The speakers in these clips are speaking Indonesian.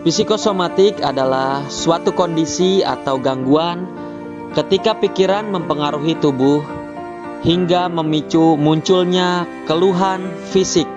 Psikosomatik adalah suatu kondisi atau gangguan ketika pikiran mempengaruhi tubuh hingga memicu munculnya keluhan fisik.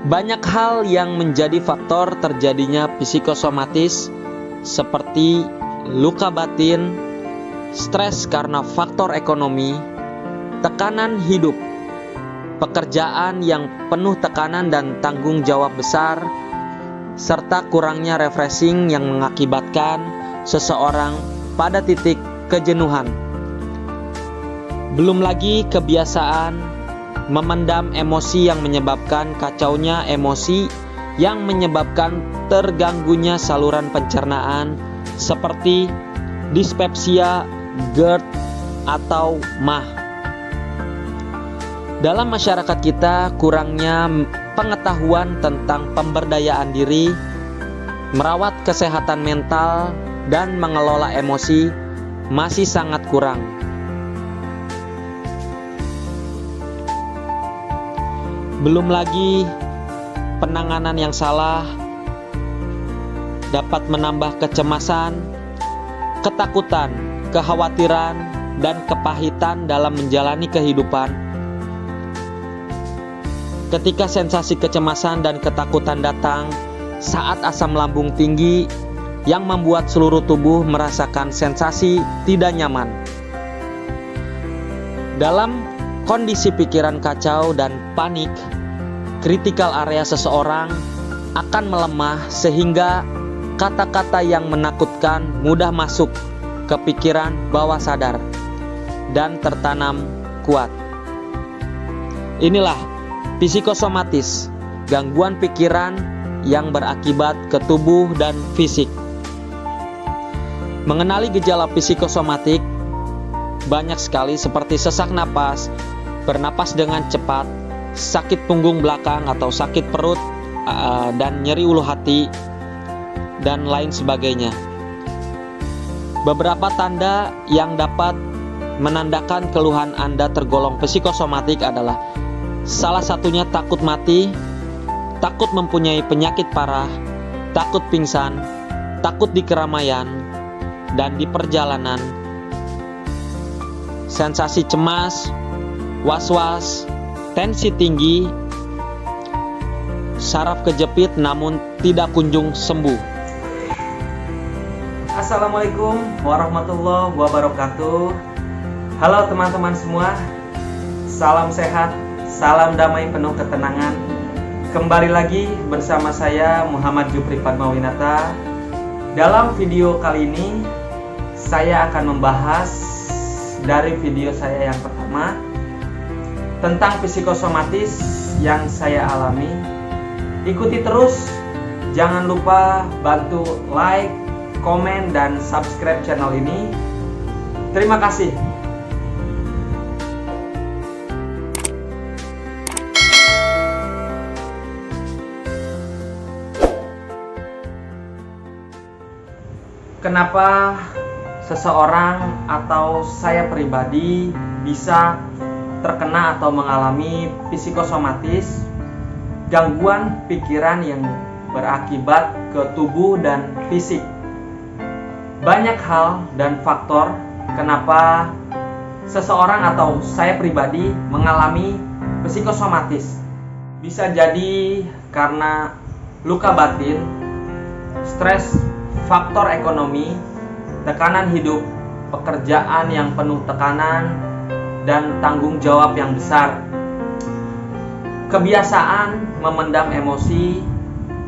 Banyak hal yang menjadi faktor terjadinya psikosomatis seperti luka batin, stres karena faktor ekonomi, tekanan hidup, pekerjaan yang penuh tekanan dan tanggung jawab besar, serta kurangnya refreshing yang mengakibatkan seseorang pada titik kejenuhan. Belum lagi kebiasaan memendam emosi yang menyebabkan kacaunya emosi yang menyebabkan terganggunya saluran pencernaan seperti dispepsia, GERD, atau MAH. Dalam masyarakat kita, kurangnya pengetahuan tentang pemberdayaan diri, merawat kesehatan mental, dan mengelola emosi masih sangat kurang. Belum lagi penanganan yang salah dapat menambah kecemasan, ketakutan, kekhawatiran, dan kepahitan dalam menjalani kehidupan. Ketika sensasi kecemasan dan ketakutan datang saat asam lambung tinggi yang membuat seluruh tubuh merasakan sensasi tidak nyaman. Dalam kondisi pikiran kacau dan panik, kritikal area seseorang akan melemah sehingga kata-kata yang menakutkan mudah masuk ke pikiran bawah sadar dan tertanam kuat. Inilah psikosomatis, gangguan pikiran yang berakibat ke tubuh dan fisik. Mengenali gejala psikosomatik banyak sekali seperti sesak napas, bernapas dengan cepat, sakit punggung belakang atau sakit perut, dan nyeri ulu hati, dan lain sebagainya. Beberapa tanda yang dapat menandakan keluhan Anda tergolong psikosomatik adalah salah satunya takut mati, takut mempunyai penyakit parah, takut pingsan, takut di keramaian dan di perjalanan, sensasi cemas, was-was, tensi tinggi, saraf kejepit namun tidak kunjung sembuh. Assalamualaikum warahmatullahi wabarakatuh. Halo teman-teman semua, salam sehat, salam damai penuh ketenangan. Kembali lagi bersama saya Muhammad Jupri Padmawinata. Dalam video kali ini saya akan membahas dari video saya yang pertama tentang psikosomatis yang saya alami. Ikuti terus, jangan lupa bantu like, komen, dan subscribe channel ini. Terima kasih. Kenapa seseorang atau saya pribadi bisa terkena atau mengalami psikosomatis, gangguan pikiran yang berakibat ke tubuh dan fisik? Banyak hal dan faktor kenapa seseorang atau saya pribadi mengalami psikosomatis. Bisa jadi karena luka batin, stres, faktor ekonomi, tekanan hidup, pekerjaan yang penuh tekanan, dan tanggung jawab yang besar. Kebiasaan memendam emosi,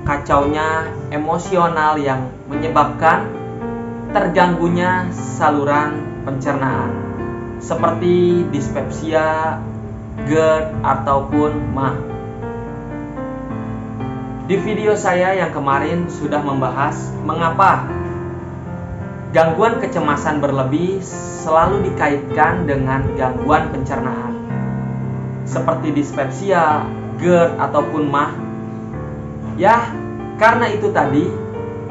kacaunya emosional yang menyebabkan terganggunya saluran pencernaan seperti dispepsia, GERD, ataupun MAH. Di video saya yang kemarin sudah membahas mengapa gangguan kecemasan berlebih selalu dikaitkan dengan gangguan pencernaan seperti dispepsia, GERD, ataupun MAH. Ya, karena itu tadi,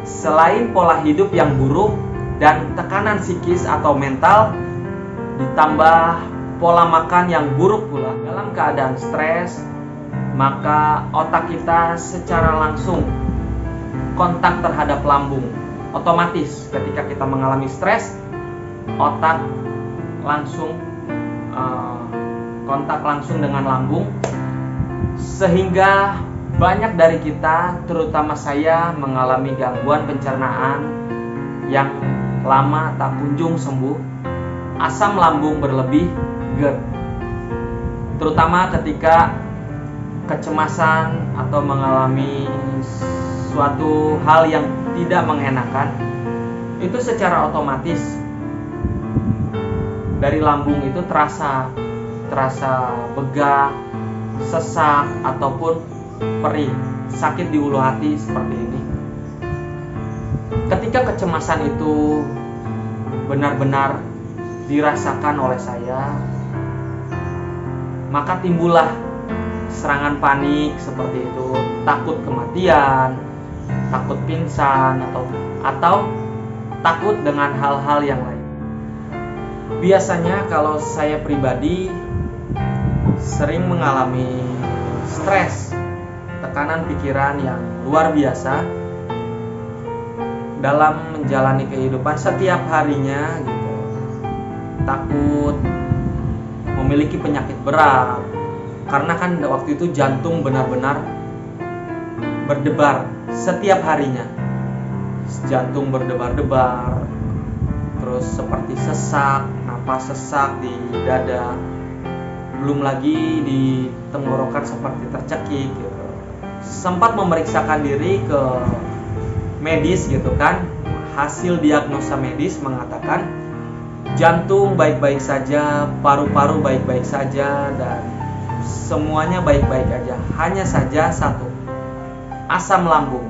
selain pola hidup yang buruk dan tekanan psikis atau mental, ditambah pola makan yang buruk pula, dalam keadaan stres, maka otak kita secara langsung kontak terhadap lambung. Otomatis ketika kita mengalami stres, otak langsung kontak langsung dengan lambung, sehingga banyak dari kita, terutama saya, mengalami gangguan pencernaan yang lama tak kunjung sembuh, asam lambung berlebih, GERD. Terutama ketika kecemasan atau mengalami suatu hal yang tidak mengenakan, itu secara otomatis dari lambung itu terasa begah, sesak ataupun perih, sakit di ulu hati seperti ini. Ketika kecemasan itu benar-benar dirasakan oleh saya, maka timbullah serangan panik seperti itu, takut kematian, takut pingsan, atau takut dengan hal-hal yang lain. Biasanya kalau saya pribadi sering mengalami stres, tekanan pikiran yang luar biasa dalam menjalani kehidupan setiap harinya gitu. Takut memiliki penyakit berat, karena kan waktu itu jantung benar-benar berdebar setiap harinya. Jantung berdebar-debar, terus seperti sesak, napas sesak di dada, belum lagi di tenggorokan seperti tercekik gitu. Sempat memeriksakan diri ke medis gitu kan. Hasil diagnosa medis mengatakan jantung baik-baik saja, paru-paru baik-baik saja, dan semuanya baik-baik aja. Hanya saja satu, asam lambung.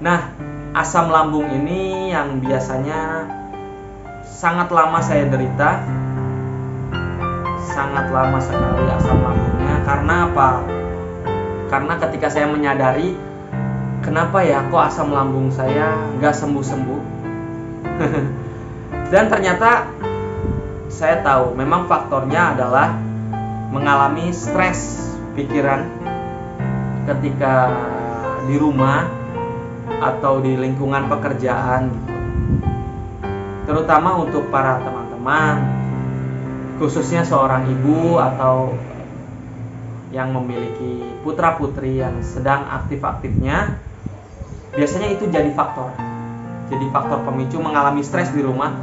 Nah, asam lambung ini yang biasanya sangat lama saya derita, sangat lama sekali asam lambungnya. Karena apa? Karena ketika saya menyadari, kenapa ya kok asam lambung saya gak sembuh-sembuh. Dan ternyata saya tahu memang faktornya adalah mengalami stres pikiran ketika di rumah atau di lingkungan pekerjaan gitu. Terutama untuk para teman-teman, khususnya seorang ibu atau yang memiliki putra-putri yang sedang aktif-aktifnya, biasanya itu jadi faktor pemicu mengalami stres di rumah,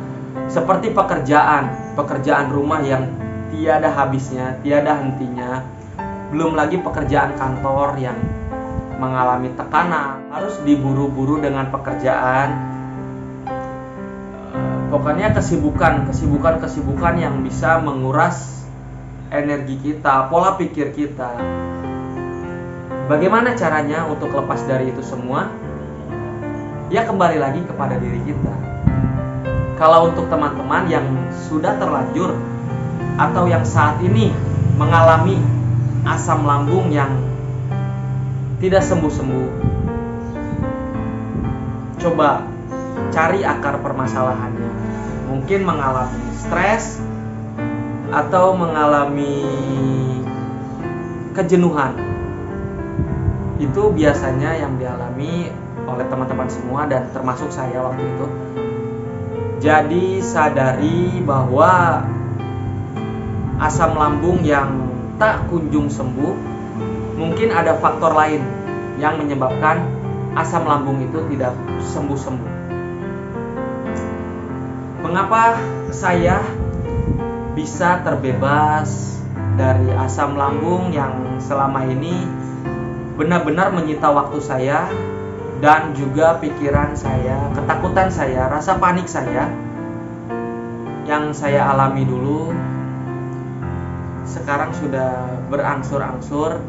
seperti pekerjaan rumah yang tiada habisnya, tiada hentinya, belum lagi pekerjaan kantor yang mengalami tekanan, harus diburu-buru dengan pekerjaan. Pokoknya kesibukan yang bisa menguras energi kita, pola pikir kita. Bagaimana caranya untuk lepas dari itu semua? Ya kembali lagi kepada diri kita. Kalau untuk teman-teman yang sudah terlanjur atau yang saat ini mengalami asam lambung yang tidak sembuh-sembuh, coba cari akar permasalahannya. Mungkin mengalami stres atau mengalami kejenuhan. Itu biasanya yang dialami oleh teman-teman semua dan termasuk saya waktu itu. Jadi sadari bahwa asam lambung yang tak kunjung sembuh, mungkin ada faktor lain yang menyebabkan asam lambung itu tidak sembuh-sembuh. Mengapa saya bisa terbebas dari asam lambung yang selama ini benar-benar menyita waktu saya dan juga pikiran saya, ketakutan saya, rasa panik saya yang saya alami dulu, sekarang sudah berangsur-angsur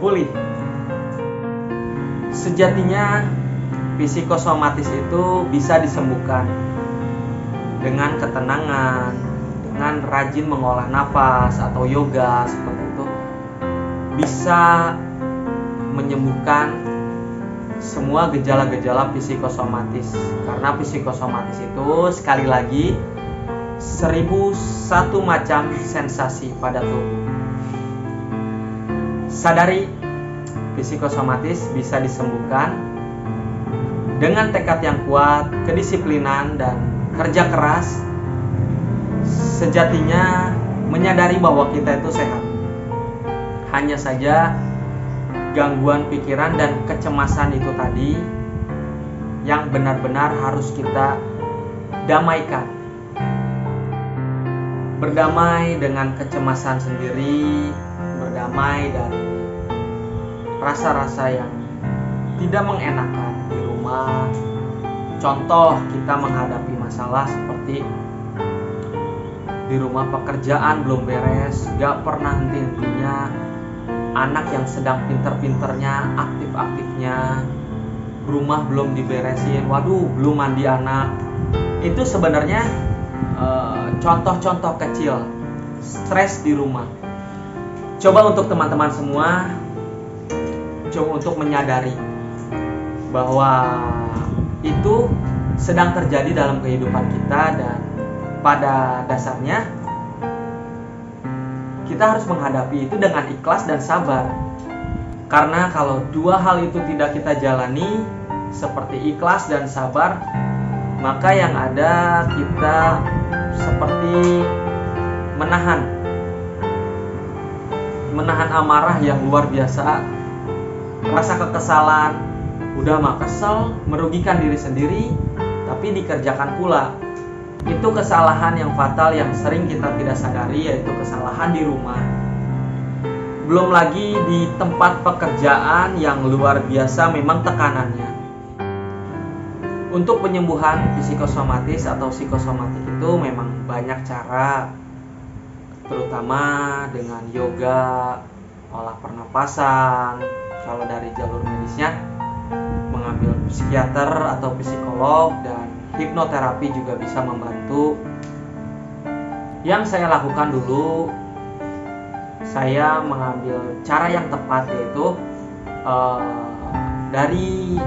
pulih. Sejatinya psikosomatis itu bisa disembuhkan dengan ketenangan, dengan rajin mengolah nafas atau yoga seperti itu, bisa menyembuhkan semua gejala-gejala psikosomatis. Karena psikosomatis itu sekali lagi 1001 macam sensasi pada tubuh. Sadari psikosomatis bisa disembuhkan dengan tekad yang kuat, kedisiplinan, dan kerja keras, sejatinya menyadari bahwa kita itu sehat. Hanya saja gangguan pikiran dan kecemasan itu tadi yang benar-benar harus kita damaikan. Berdamai dengan kecemasan sendiri, berdamai dari rasa-rasa yang tidak mengenakan di rumah. Contoh, kita menghadapi masalah seperti di rumah pekerjaan belum beres, gak pernah henti-hentinya, anak yang sedang pinter-pinternya, aktif-aktifnya, rumah belum diberesin, waduh belum mandi anak. Itu sebenarnya contoh-contoh kecil stres di rumah. Coba untuk teman-teman semua, coba untuk menyadari bahwa itu sedang terjadi dalam kehidupan kita, dan pada dasarnya kita harus menghadapi itu dengan ikhlas dan sabar. Karena kalau dua hal itu tidak kita jalani seperti ikhlas dan sabar, maka yang ada kita seperti menahan amarah yang luar biasa, rasa kekesalan, udah mah kesel, merugikan diri sendiri, tapi dikerjakan pula. Itu kesalahan yang fatal yang sering kita tidak sadari, yaitu kesalahan di rumah. Belum lagi di tempat pekerjaan yang luar biasa memang tekanannya. Untuk penyembuhan psikosomatis atau psikosomatik itu memang banyak cara, terutama dengan yoga, olah pernapasan. Kalau dari jalur medisnya, mengambil psikiater atau psikolog, dan hipnoterapi juga bisa membantu. Yang saya lakukan dulu, saya mengambil cara yang tepat, yaitu dari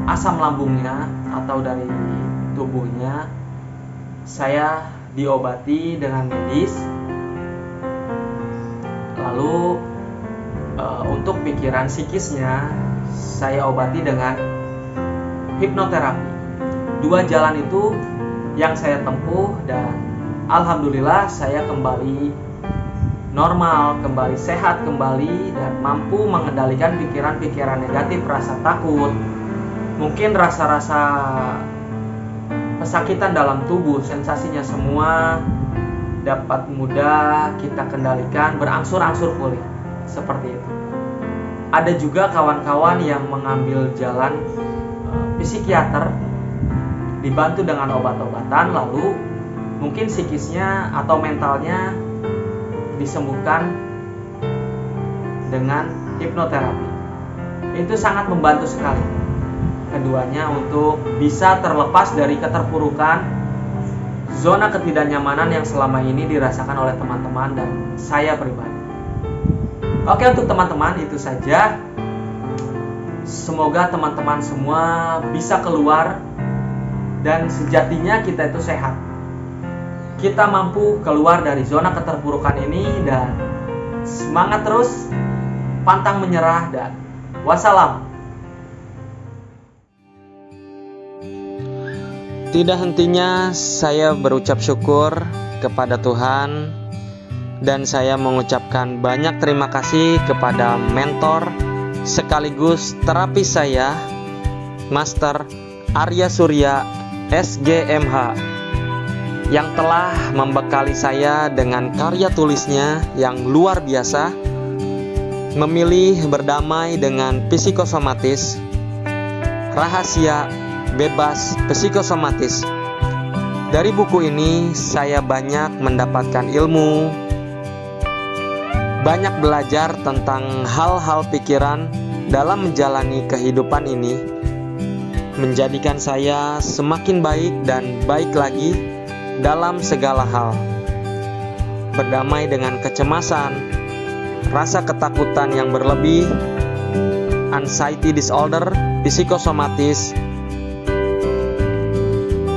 asam lambungnya atau dari tubuhnya, saya diobati dengan medis. Lalu untuk pikiran psikisnya, saya obati dengan hipnoterapi. Dua jalan itu yang saya tempuh, dan alhamdulillah saya kembali normal, kembali sehat kembali, dan mampu mengendalikan pikiran-pikiran negatif, rasa takut, mungkin rasa-rasa pesakitan dalam tubuh, sensasinya semua dapat mudah kita kendalikan, berangsur-angsur pulih. Seperti itu. Ada juga kawan-kawan yang mengambil jalan psikiater, dibantu dengan obat-obatan, lalu mungkin psikisnya atau mentalnya disembuhkan dengan hipnoterapi. Itu sangat membantu sekali keduanya untuk bisa terlepas dari keterpurukan, zona ketidaknyamanan yang selama ini dirasakan oleh teman-teman dan saya pribadi. Oke, untuk teman-teman itu saja. Semoga teman-teman semua bisa keluar, dan sejatinya kita itu sehat. Kita mampu keluar dari zona keterpurukan ini, dan semangat terus, pantang menyerah, dan wassalam. Tidak hentinya saya berucap syukur kepada Tuhan, dan saya mengucapkan banyak terima kasih kepada mentor sekaligus terapis saya, Master Arya Surya SGMH, yang telah membekali saya dengan karya tulisnya yang luar biasa, Memilih Berdamai dengan Psikosomatis, Rahasia Bebas Psikosomatis. Dari buku ini saya banyak mendapatkan ilmu, banyak belajar tentang hal-hal pikiran dalam menjalani kehidupan ini, menjadikan saya semakin baik dan baik lagi dalam segala hal. Berdamai dengan kecemasan, rasa ketakutan yang berlebih, anxiety disorder, psikosomatis.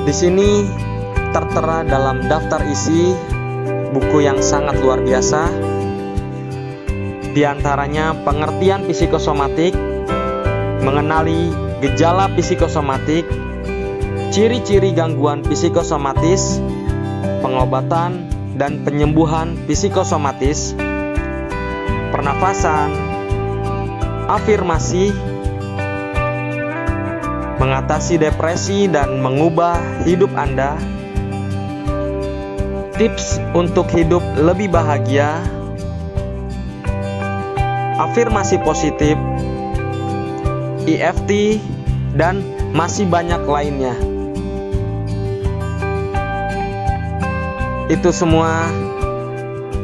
Di sini tertera dalam daftar isi buku yang sangat luar biasa. Di antaranya pengertian psikosomatik, mengenali gejala psikosomatik, ciri-ciri gangguan psikosomatis, pengobatan dan penyembuhan psikosomatis, pernafasan, afirmasi, mengatasi depresi dan mengubah hidup Anda, tips untuk hidup lebih bahagia, afirmasi positif, EFT, dan masih banyak lainnya. Itu semua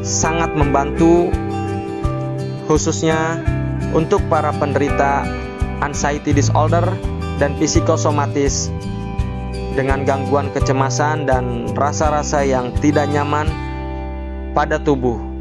sangat membantu, khususnya untuk para penderita anxiety disorder dan psikosomatis dengan gangguan kecemasan dan rasa-rasa yang tidak nyaman pada tubuh.